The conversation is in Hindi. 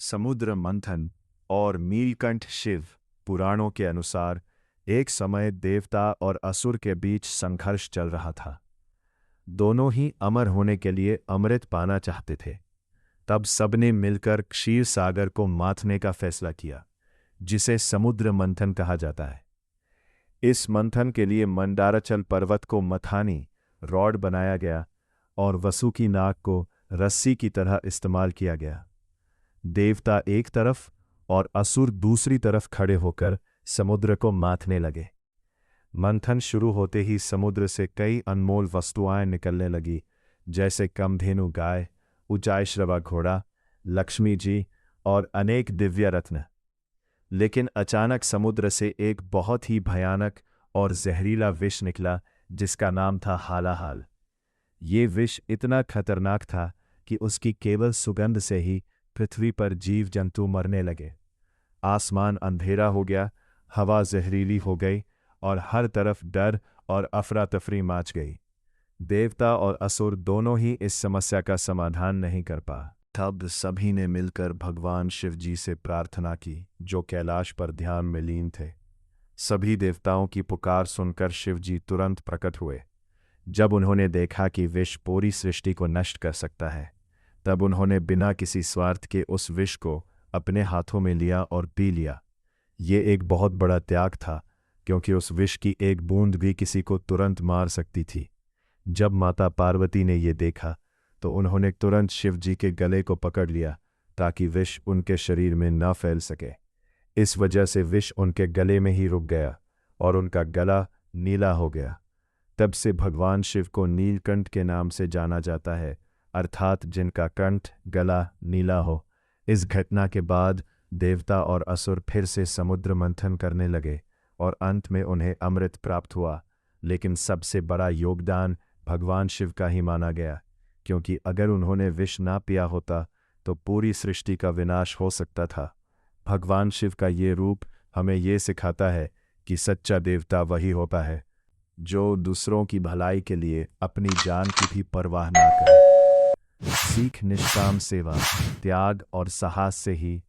समुद्र मंथन और नीलकंठ शिव पुराणों के अनुसार एक समय देवता और असुर के बीच संघर्ष चल रहा था। दोनों ही अमर होने के लिए अमृत पाना चाहते थे। तब सबने मिलकर क्षीर सागर को माथने का फैसला किया, जिसे समुद्र मंथन कहा जाता है। इस मंथन के लिए मंदाराचल पर्वत को मथानी रॉड बनाया गया और वसु की नाक को रस्सी की तरह इस्तेमाल किया गया। देवता एक तरफ और असुर दूसरी तरफ खड़े होकर समुद्र को माथने लगे। मंथन शुरू होते ही समुद्र से कई अनमोल वस्तुएं निकलने लगी, जैसे कामधेनु गाय, ऊंचाईश्रवा घोड़ा, लक्ष्मी जी और अनेक दिव्य रत्न। लेकिन अचानक समुद्र से एक बहुत ही भयानक और जहरीला विष निकला, जिसका नाम था हालाहाल। ये विष इतना खतरनाक था कि उसकी केवल सुगंध से ही पृथ्वी पर जीव जंतु मरने लगे। आसमान अंधेरा हो गया, हवा जहरीली हो गई और हर तरफ डर और अफरा तफरी मच गई। देवता और असुर दोनों ही इस समस्या का समाधान नहीं कर पा। तब सभी ने मिलकर भगवान शिव जी से प्रार्थना की, जो कैलाश पर ध्यान में लीन थे। सभी देवताओं की पुकार सुनकर शिव जी तुरंत प्रकट हुए। जब उन्होंने देखा कि विष पूरी सृष्टि को नष्ट कर सकता है, तब उन्होंने बिना किसी स्वार्थ के उस विष को अपने हाथों में लिया और पी लिया। ये एक बहुत बड़ा त्याग था, क्योंकि उस विष की एक बूंद भी किसी को तुरंत मार सकती थी। जब माता पार्वती ने ये देखा तो उन्होंने तुरंत शिव जी के गले को पकड़ लिया, ताकि विष उनके शरीर में न फैल सके। इस वजह से विष उनके गले में ही रुक गया और उनका गला नीला हो गया। तब से भगवान शिव को नीलकंठ के नाम से जाना जाता है, अर्थात जिनका कंठ गला नीला हो। इस घटना के बाद देवता और असुर फिर से समुद्र मंथन करने लगे और अंत में उन्हें अमृत प्राप्त हुआ। लेकिन सबसे बड़ा योगदान भगवान शिव का ही माना गया, क्योंकि अगर उन्होंने विष ना पिया होता तो पूरी सृष्टि का विनाश हो सकता था। भगवान शिव का ये रूप हमें ये सिखाता है कि सच्चा देवता वही होता है जो दूसरों की भलाई के लिए अपनी जान की भी परवाह ना करे। सीख निष्काम सेवा, त्याग और साहस से ही